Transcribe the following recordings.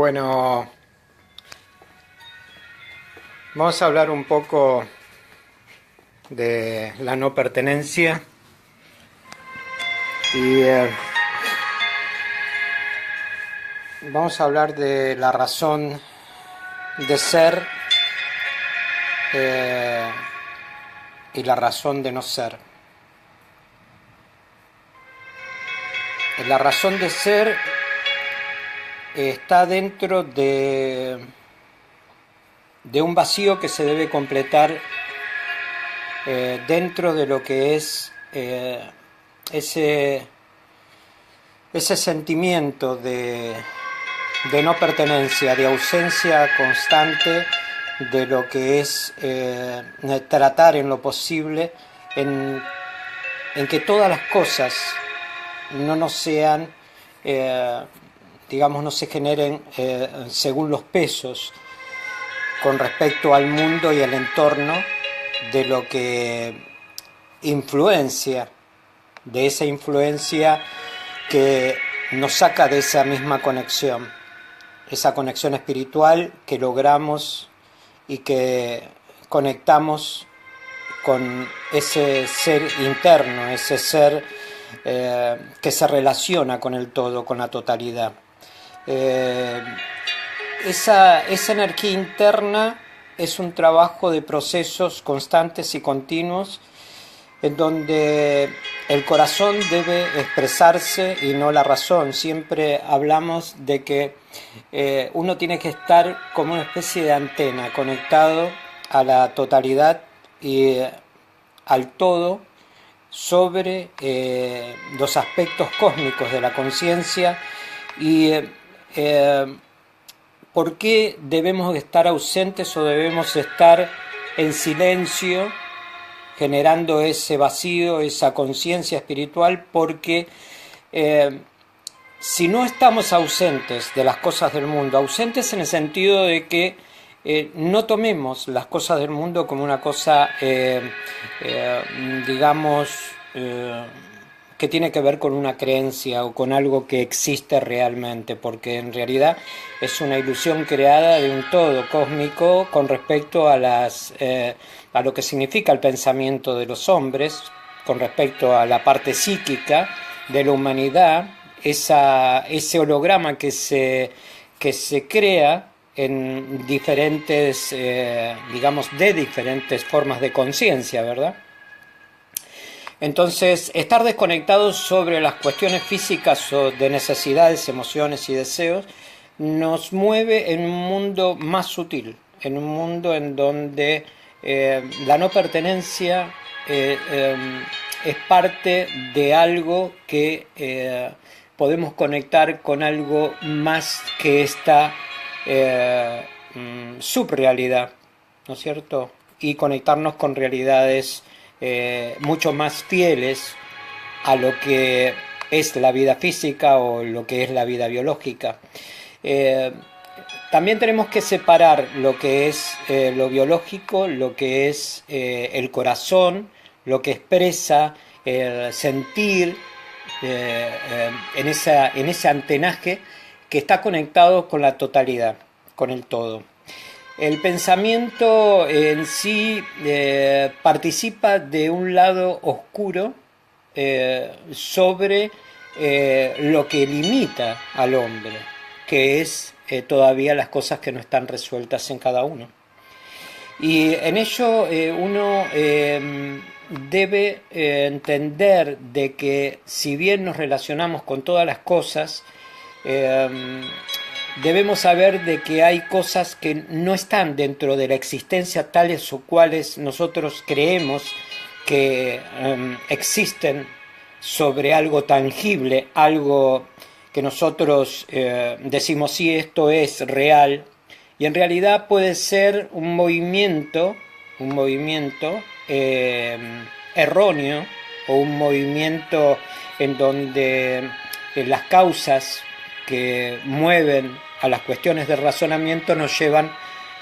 Bueno, vamos a hablar un poco de la no pertenencia y vamos a hablar de la razón de ser y la razón de no ser. La razón de ser está dentro de un vacío que se debe completar dentro de lo que es ese sentimiento de no pertenencia, de ausencia constante de lo que es tratar en lo posible en que todas las cosas no nos sean no se generen según los pesos con respecto al mundo y al entorno de lo que influencia, de esa influencia que nos saca de esa misma conexión, esa conexión espiritual que logramos y que conectamos con ese ser interno, ese ser que se relaciona con el todo, con la totalidad. Esa energía interna es un trabajo de procesos constantes y continuos en donde el corazón debe expresarse y no la razón. Siempre hablamos de que uno tiene que estar como una especie de antena, conectado a la totalidad y al todo sobre los aspectos cósmicos de la conciencia y ¿por qué debemos estar ausentes o debemos estar en silencio generando ese vacío, esa conciencia espiritual? Porque si no estamos ausentes de las cosas del mundo, ausentes en el sentido de que no tomemos las cosas del mundo como una cosa, que tiene que ver con una creencia o con algo que existe realmente, porque en realidad es una ilusión creada de un todo cósmico con respecto a lo que significa el pensamiento de los hombres, con respecto a la parte psíquica de la humanidad, ese holograma que se crea en diferentes, de diferentes formas de conciencia, ¿verdad? Entonces, estar desconectados sobre las cuestiones físicas o de necesidades, emociones y deseos nos mueve en un mundo más sutil, en un mundo en donde la no pertenencia es parte de algo que podemos conectar con algo más que esta subrealidad, ¿no es cierto? Y conectarnos con realidades mucho más fieles a lo que es la vida física o lo que es la vida biológica. También tenemos que separar lo que es lo biológico, lo que es el corazón, lo que expresa el sentir en ese antenaje que está conectado con la totalidad, con el todo. El pensamiento en sí participa de un lado oscuro sobre lo que limita al hombre, que es todavía las cosas que no están resueltas en cada uno. Y en ello uno debe entender de que si bien nos relacionamos con todas las cosas, debemos saber de que hay cosas que no están dentro de la existencia tales o cuales nosotros creemos que existen sobre algo tangible, algo que nosotros decimos sí, esto es real, y en realidad puede ser un movimiento erróneo o un movimiento en donde las causas que mueven a las cuestiones de razonamiento nos llevan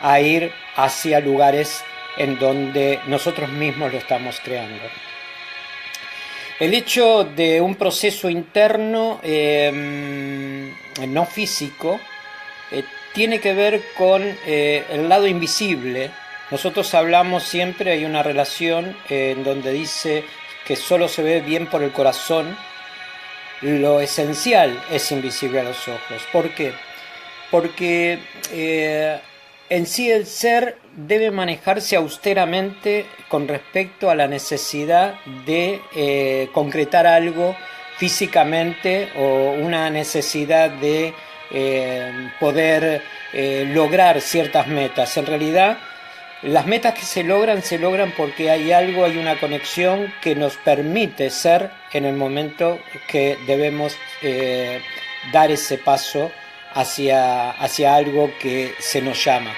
a ir hacia lugares en donde nosotros mismos lo estamos creando. El hecho de un proceso interno no físico tiene que ver con el lado invisible. Nosotros hablamos siempre, hay una relación en donde dice que solo se ve bien por el corazón. Lo esencial es invisible a los ojos. ¿Por qué? Porque en sí el ser debe manejarse austeramente con respecto a la necesidad de concretar algo físicamente o una necesidad de poder lograr ciertas metas. En realidad, las metas que se logran porque hay algo, hay una conexión que nos permite ser en el momento que debemos dar ese paso hacia algo que se nos llama.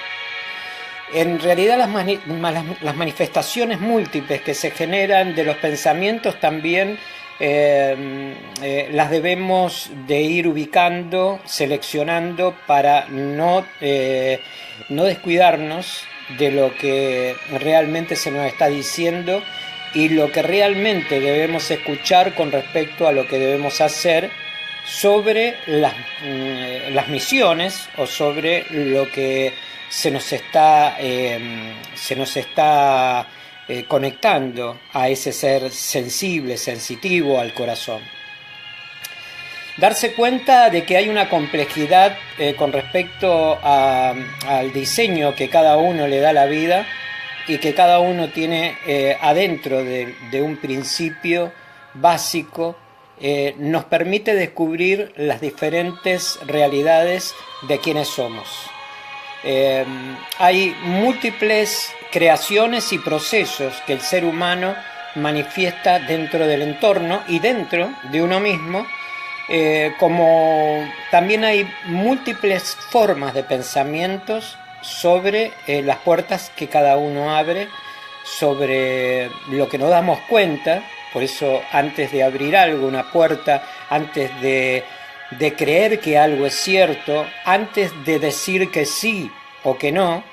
En realidad las manifestaciones múltiples que se generan de los pensamientos también las debemos de ir ubicando, seleccionando para no descuidarnos de lo que realmente se nos está diciendo y lo que realmente debemos escuchar con respecto a lo que debemos hacer sobre las misiones o sobre lo que se nos está conectando a ese ser sensible, sensitivo al corazón. Darse cuenta de que hay una complejidad con respecto al diseño que cada uno le da a la vida y que cada uno tiene adentro de un principio básico, nos permite descubrir las diferentes realidades de quienes somos. Hay múltiples creaciones y procesos que el ser humano manifiesta dentro del entorno y dentro de uno mismo, como también hay múltiples formas de pensamientos sobre las puertas que cada uno abre, sobre lo que nos damos cuenta. Por eso, antes de abrir algo, una puerta, antes de creer que algo es cierto, antes de decir que sí o que no,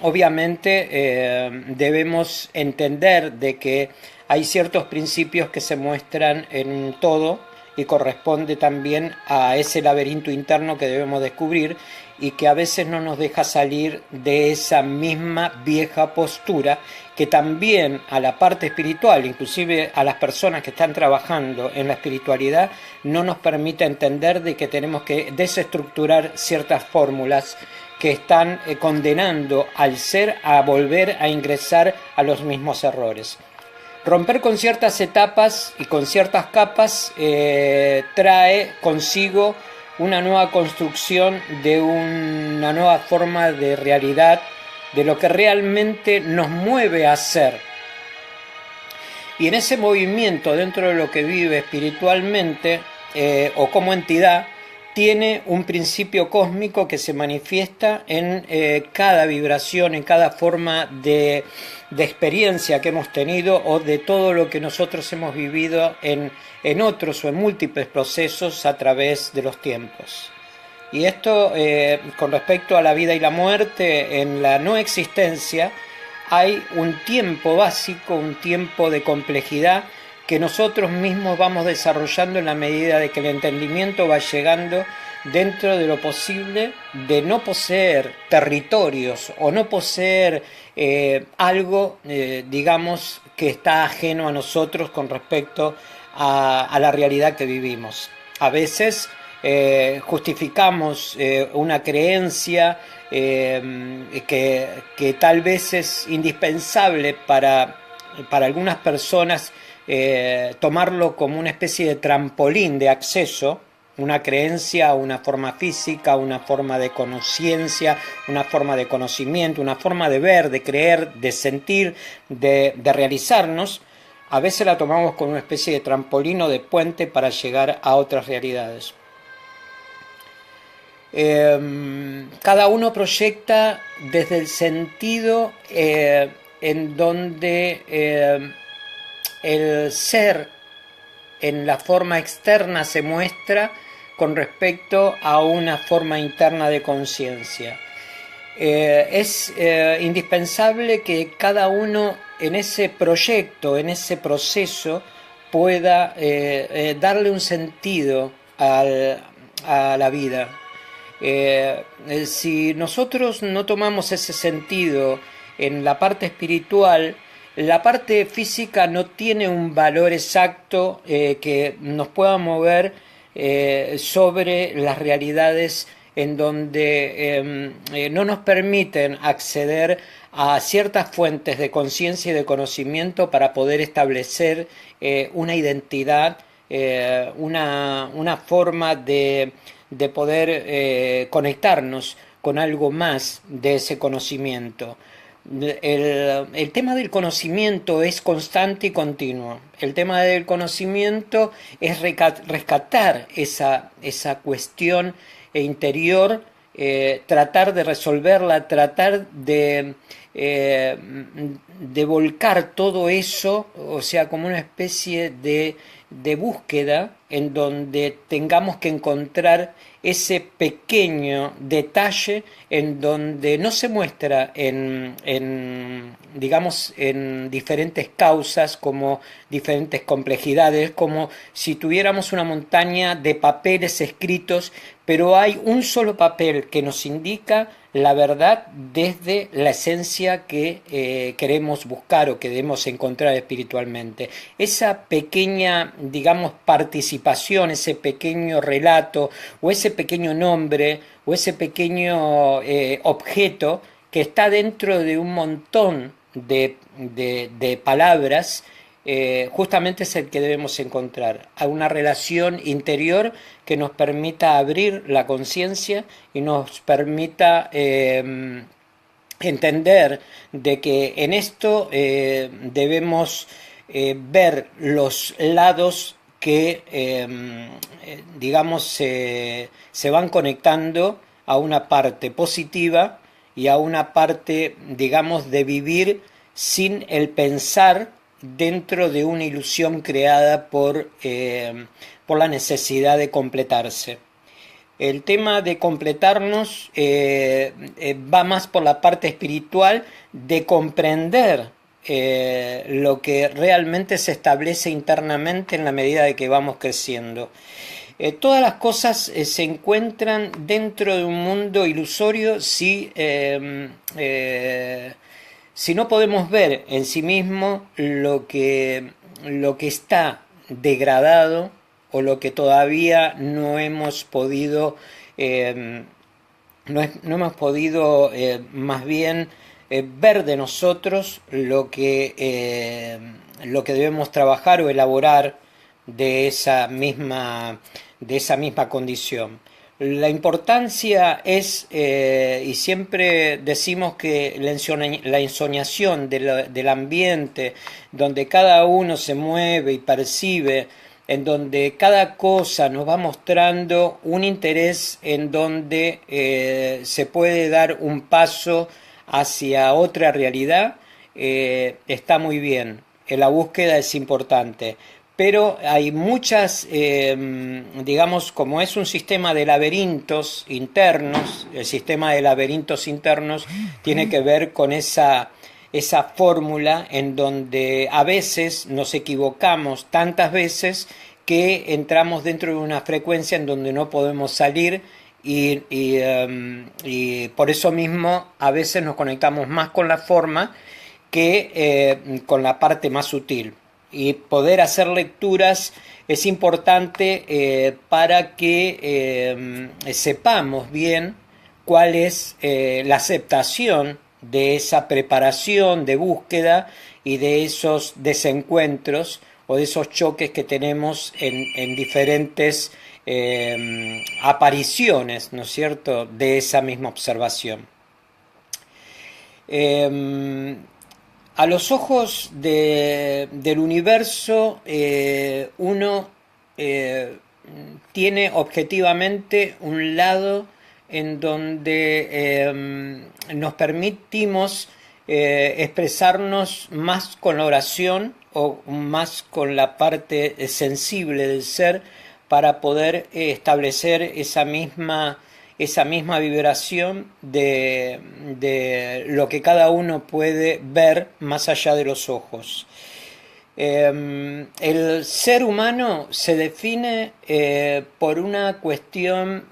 obviamente debemos entender de que hay ciertos principios que se muestran en todo y corresponde también a ese laberinto interno que debemos descubrir y que a veces no nos deja salir de esa misma vieja postura que también a la parte espiritual, inclusive a las personas que están trabajando en la espiritualidad, no nos permite entender de que tenemos que desestructurar ciertas fórmulas que están condenando al ser a volver a ingresar a los mismos errores. Romper con ciertas etapas y con ciertas capas trae consigo una nueva construcción de una nueva forma de realidad, de lo que realmente nos mueve a ser. Y en ese movimiento, dentro de lo que vive espiritualmente o como entidad, tiene un principio cósmico que se manifiesta en cada vibración, en cada forma de experiencia que hemos tenido o de todo lo que nosotros hemos vivido en otros o en múltiples procesos a través de los tiempos. Y esto con respecto a la vida y la muerte, en la no existencia hay un tiempo básico, un tiempo de complejidad que nosotros mismos vamos desarrollando en la medida de que el entendimiento va llegando dentro de lo posible de no poseer territorios o no poseer algo, digamos, que está ajeno a nosotros con respecto a la realidad que vivimos. A veces justificamos una creencia que tal vez es indispensable para algunas personas, tomarlo como una especie de trampolín de acceso, una creencia, una forma física, una forma de conciencia, una forma de conocimiento, una forma de ver, de creer, de sentir, de realizarnos. A veces la tomamos como una especie de trampolín o de puente para llegar a otras realidades. Cada uno proyecta desde el sentido en donde el ser en la forma externa se muestra con respecto a una forma interna de conciencia. Es indispensable que cada uno en ese proyecto, en ese proceso, pueda darle un sentido a la vida. Si nosotros no tomamos ese sentido en la parte espiritual, la parte física no tiene un valor exacto que nos pueda mover sobre las realidades en donde no nos permiten acceder a ciertas fuentes de conciencia y de conocimiento para poder establecer una identidad, una forma de poder conectarnos con algo más de ese conocimiento. El tema del conocimiento es constante y continuo. El tema del conocimiento es rescatar esa cuestión interior, tratar de resolverla, tratar de volcar todo eso, o sea, como una especie de búsqueda en donde tengamos que encontrar ese pequeño detalle en donde no se muestra digamos, en diferentes causas, como diferentes complejidades, como si tuviéramos una montaña de papeles escritos, pero hay un solo papel que nos indica la verdad desde la esencia que queremos buscar o queremos encontrar espiritualmente. Esa pequeña, digamos, participación, ese pequeño relato o ese pequeño nombre o ese pequeño objeto que está dentro de un montón de palabras, justamente es el que debemos encontrar, a una relación interior que nos permita abrir la conciencia y nos permita entender de que en esto debemos ver los lados que digamos se van conectando a una parte positiva y a una parte, digamos, de vivir sin el pensar dentro de una ilusión creada por la necesidad de completarse. El tema de completarnos va más por la parte espiritual de comprender lo que realmente se establece internamente en la medida de que vamos creciendo. Todas las cosas se encuentran dentro de un mundo ilusorio si no podemos ver en sí mismo lo que está degradado o lo que todavía no hemos podido no hemos podido más bien ver de nosotros lo que debemos trabajar o elaborar de esa misma condición. La importancia es, y siempre decimos que la ensoñación del ambiente, donde cada uno se mueve y percibe, en donde cada cosa nos va mostrando un interés en donde se puede dar un paso hacia otra realidad, está muy bien. La búsqueda es importante. Pero hay muchas, digamos, como es un sistema de laberintos internos, el sistema de laberintos internos tiene que ver con esa fórmula en donde a veces nos equivocamos tantas veces que entramos dentro de una frecuencia en donde no podemos salir y por eso mismo a veces nos conectamos más con la forma que con la parte más sutil. Y poder hacer lecturas es importante para que sepamos bien cuál es la aceptación de esa preparación de búsqueda y de esos desencuentros o de esos choques que tenemos en diferentes apariciones, ¿no es cierto?, de esa misma observación. A los ojos del universo, uno tiene objetivamente un lado en donde nos permitimos expresarnos más con la oración o más con la parte sensible del ser para poder establecer esa misma vibración de lo que cada uno puede ver más allá de los ojos. El ser humano se define por una cuestión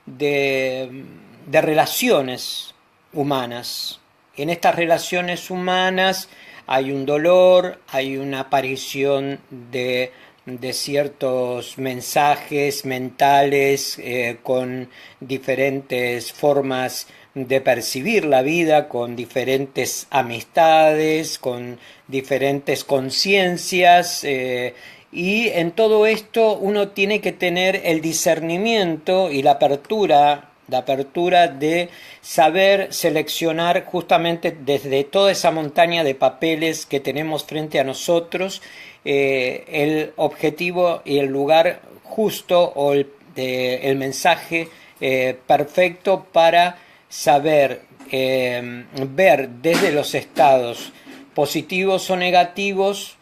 de relaciones humanas. En estas relaciones humanas hay un dolor, hay una aparición de ciertos mensajes mentales con diferentes formas de percibir la vida, con diferentes amistades, con diferentes conciencias, y en todo esto uno tiene que tener el discernimiento y la apertura de saber seleccionar justamente desde toda esa montaña de papeles que tenemos frente a nosotros el objetivo y el lugar justo o el mensaje perfecto para saber ver desde los estados positivos o negativos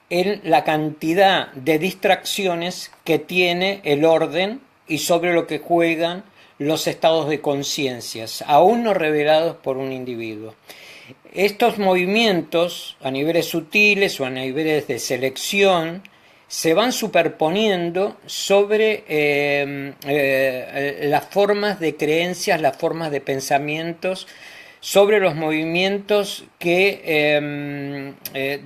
en la cantidad de distracciones que tiene el orden y sobre lo que juegan los estados de conciencias, aún no revelados por un individuo. Estos movimientos a niveles sutiles o a niveles de selección se van superponiendo sobre las formas de creencias, las formas de pensamientos, sobre los movimientos que,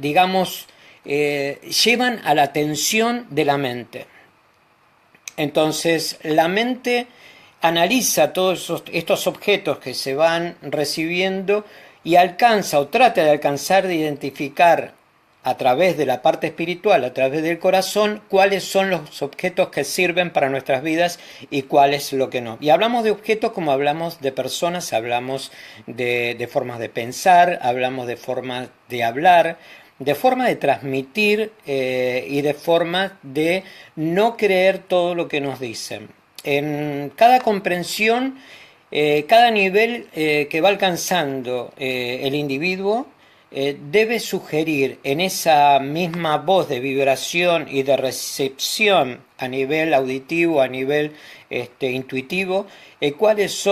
digamos, llevan a la atención de la mente. Entonces, la mente analiza todos estos objetos que se van recibiendo y alcanza o trata de alcanzar de identificar a través de la parte espiritual, a través del corazón, cuáles son los objetos que sirven para nuestras vidas y cuál es lo que no. Y hablamos de objetos como hablamos de personas, hablamos de formas de pensar, hablamos de formas de hablar, de forma de transmitir y de forma de no creer todo lo que nos dicen. En cada comprensión, cada nivel que va alcanzando el individuo debe sugerir en esa misma voz de vibración y de recepción a nivel auditivo, a nivel intuitivo, cuál es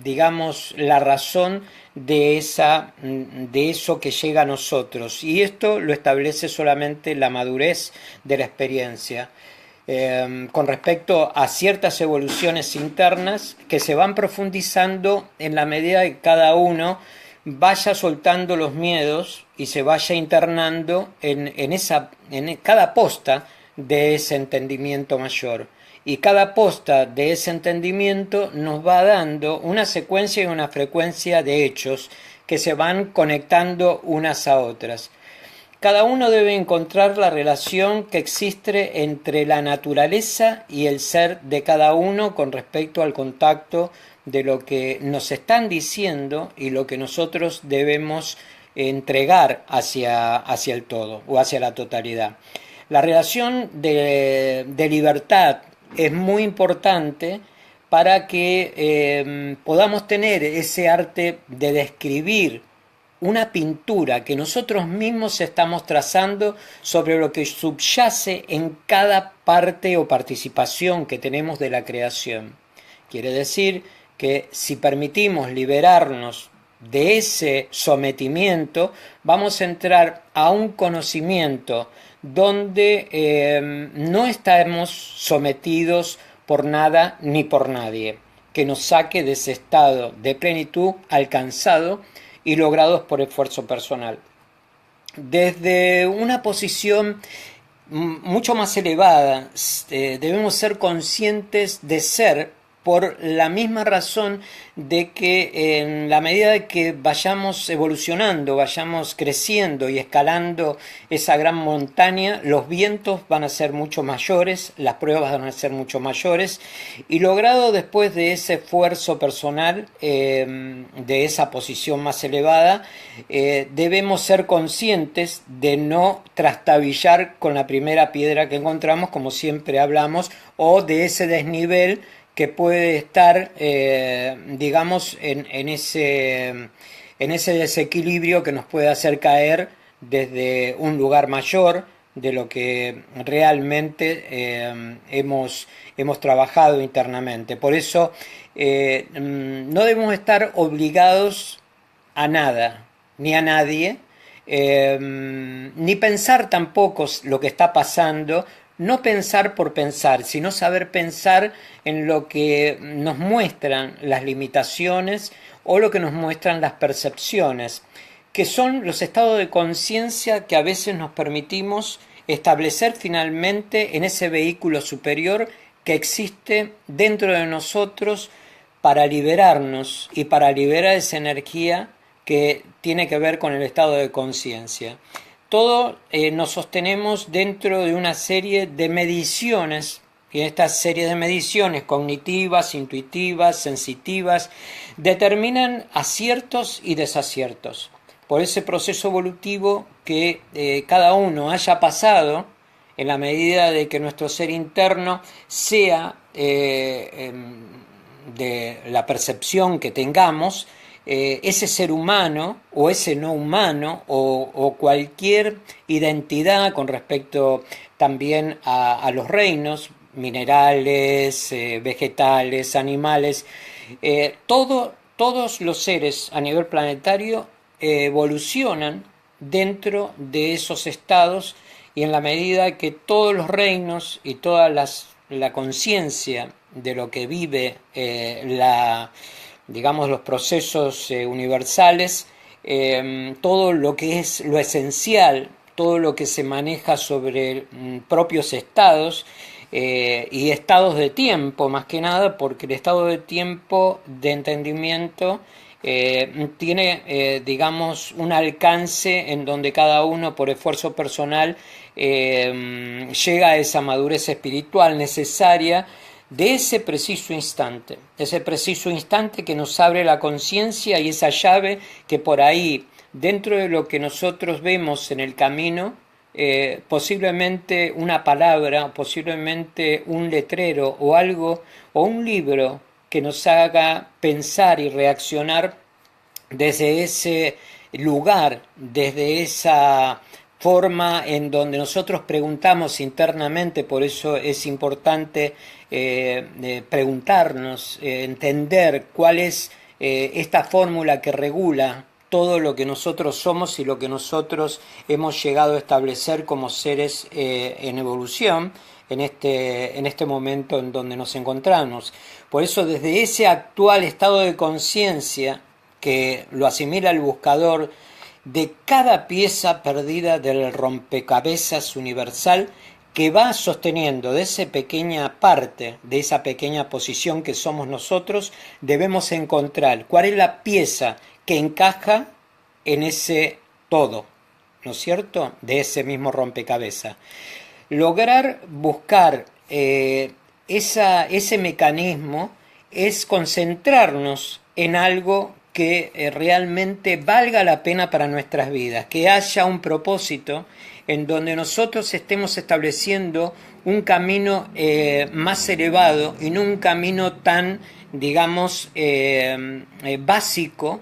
digamos, la razón de eso que llega a nosotros. Y esto lo establece solamente la madurez de la experiencia. Con respecto a ciertas evoluciones internas que se van profundizando en la medida que cada uno vaya soltando los miedos y se vaya internando en cada posta de ese entendimiento mayor. Y cada posta de ese entendimiento nos va dando una secuencia y una frecuencia de hechos que se van conectando unas a otras. Cada uno debe encontrar la relación que existe entre la naturaleza y el ser de cada uno con respecto al contacto de lo que nos están diciendo y lo que nosotros debemos entregar hacia el todo o hacia la totalidad. La relación de libertad es muy importante para que podamos tener ese arte de describir una pintura que nosotros mismos estamos trazando sobre lo que subyace en cada parte o participación que tenemos de la creación. Quiere decir que si permitimos liberarnos de ese sometimiento, vamos a entrar a un conocimiento donde no estamos sometidos por nada ni por nadie, que nos saque de ese estado de plenitud alcanzado y logrados por esfuerzo personal. Desde una posición mucho más elevada, debemos ser conscientes de ser por la misma razón de que en la medida de que vayamos evolucionando, vayamos creciendo y escalando esa gran montaña, los vientos van a ser mucho mayores, las pruebas van a ser mucho mayores, y logrado después de ese esfuerzo personal, de esa posición más elevada, debemos ser conscientes de no trastabillar con la primera piedra que encontramos, como siempre hablamos, o de ese desnivel que puede estar, digamos, en ese desequilibrio que nos puede hacer caer desde un lugar mayor de lo que realmente hemos trabajado internamente. Por eso no debemos estar obligados a nada, ni a nadie, ni pensar tampoco lo que está pasando no pensar por pensar, sino saber pensar en lo que nos muestran las limitaciones o lo que nos muestran las percepciones, que son los estados de conciencia que a veces nos permitimos establecer finalmente en ese vehículo superior que existe dentro de nosotros para liberarnos y para liberar esa energía que tiene que ver con el estado de conciencia. Todo nos sostenemos dentro de una serie de mediciones, y estas series de mediciones cognitivas, intuitivas, sensitivas, determinan aciertos y desaciertos. Por ese proceso evolutivo que cada uno haya pasado, en la medida de que nuestro ser interno sea de la percepción que tengamos, ese ser humano o ese no humano o cualquier identidad con respecto también a los reinos minerales, vegetales, animales, todos los seres a nivel planetario evolucionan dentro de esos estados, y en la medida que todos los reinos y toda la conciencia de lo que vive digamos, los procesos universales, todo lo que es lo esencial, todo lo que se maneja sobre propios estados y estados de tiempo, más que nada, porque el estado de tiempo de entendimiento tiene, digamos, un alcance en donde cada uno, por esfuerzo personal, llega a esa madurez espiritual necesaria de ese preciso instante que nos abre la conciencia, y esa llave que por ahí, dentro de lo que nosotros vemos en el camino, posiblemente una palabra, posiblemente un letrero o algo, o un libro que nos haga pensar y reaccionar desde ese lugar, desde esa forma en donde nosotros preguntamos internamente. Por eso es importante preguntarnos, entender cuál es esta fórmula que regula todo lo que nosotros somos y lo que nosotros hemos llegado a establecer como seres en evolución en este momento en donde nos encontramos. Por eso, desde ese actual estado de conciencia que lo asimila el buscador, de cada pieza perdida del rompecabezas universal que va sosteniendo de esa pequeña parte, de esa pequeña posición que somos nosotros, debemos encontrar cuál es la pieza que encaja en ese todo, ¿no es cierto?, de ese mismo rompecabezas. Lograr buscar ese mecanismo es concentrarnos en algo que realmente valga la pena para nuestras vidas, que haya un propósito en donde nosotros estemos estableciendo un camino más elevado y no un camino tan, digamos, básico,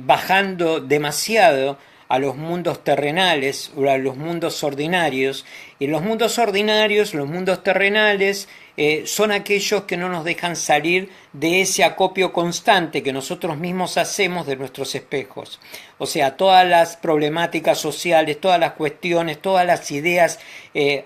bajando demasiado a los mundos terrenales o a los mundos ordinarios. Y los mundos ordinarios, los mundos terrenales, son aquellos que no nos dejan salir de ese acopio constante que nosotros mismos hacemos de nuestros espejos. O sea, todas las problemáticas sociales, todas las cuestiones, todas las ideas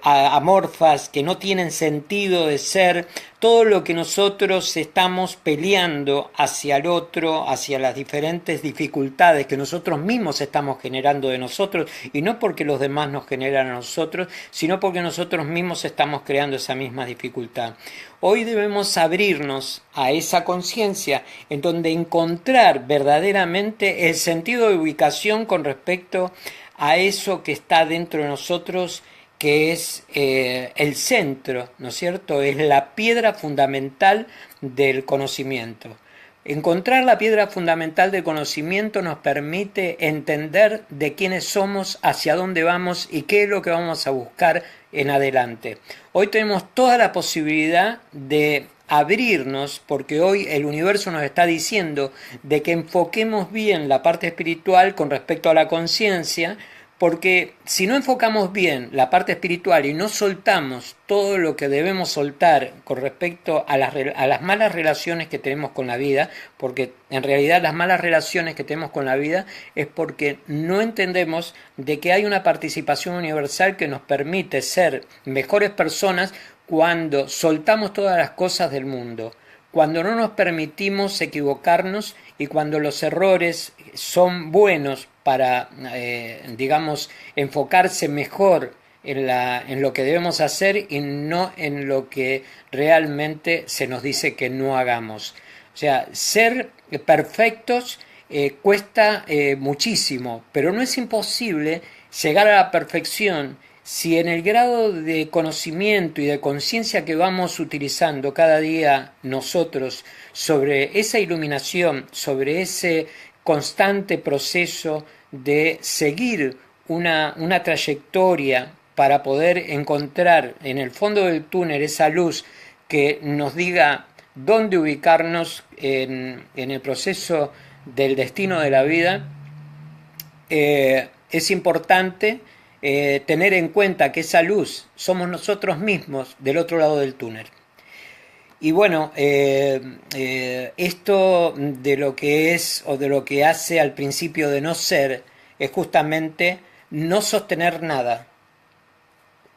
amorfas que no tienen sentido de ser, todo lo que nosotros estamos peleando hacia el otro, hacia las diferentes dificultades que nosotros mismos estamos generando de nosotros, y no porque los demás nos generan a nosotros, sino porque nosotros mismos estamos creando esa misma dificultad. Hoy debemos abrirnos a esa conciencia en donde encontrar verdaderamente el sentido de ubicación con respecto a eso que está dentro de nosotros, que es el centro, ¿no es cierto? Es la piedra fundamental del conocimiento. Encontrar la piedra fundamental del conocimiento nos permite entender de quiénes somos, hacia dónde vamos y qué es lo que vamos a buscar en adelante. Hoy tenemos toda la posibilidad de abrirnos, porque hoy el universo nos está diciendo de que enfoquemos bien la parte espiritual con respecto a la conciencia, Porque si no enfocamos bien la parte espiritual y no soltamos todo lo que debemos soltar con respecto a las malas relaciones que tenemos con la vida, porque en realidad las malas relaciones que tenemos con la vida es porque no entendemos de que hay una participación universal que nos permite ser mejores personas cuando soltamos todas las cosas del mundo, cuando no nos permitimos equivocarnos y cuando los errores son buenos para, digamos, enfocarse mejor en lo que debemos hacer y no en lo que realmente se nos dice que no hagamos. O sea, ser perfectos cuesta muchísimo, pero no es imposible llegar a la perfección si en el grado de conocimiento y de conciencia que vamos utilizando cada día nosotros sobre esa iluminación, sobre ese constante proceso de seguir una trayectoria para poder encontrar en el fondo del túnel esa luz que nos diga dónde ubicarnos en el proceso del destino de la vida, es importante tener en cuenta que esa luz somos nosotros mismos del otro lado del túnel. Y bueno, esto de lo que es o de lo que hace al principio de no ser es justamente no sostener nada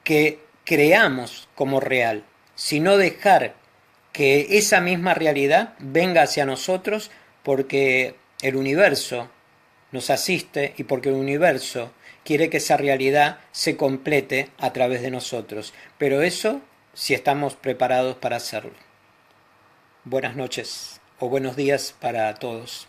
que creamos como real, sino dejar que esa misma realidad venga hacia nosotros porque el universo nos asiste y porque el universo quiere que esa realidad se complete a través de nosotros. Pero eso si estamos preparados para hacerlo. Buenas noches o buenos días para todos.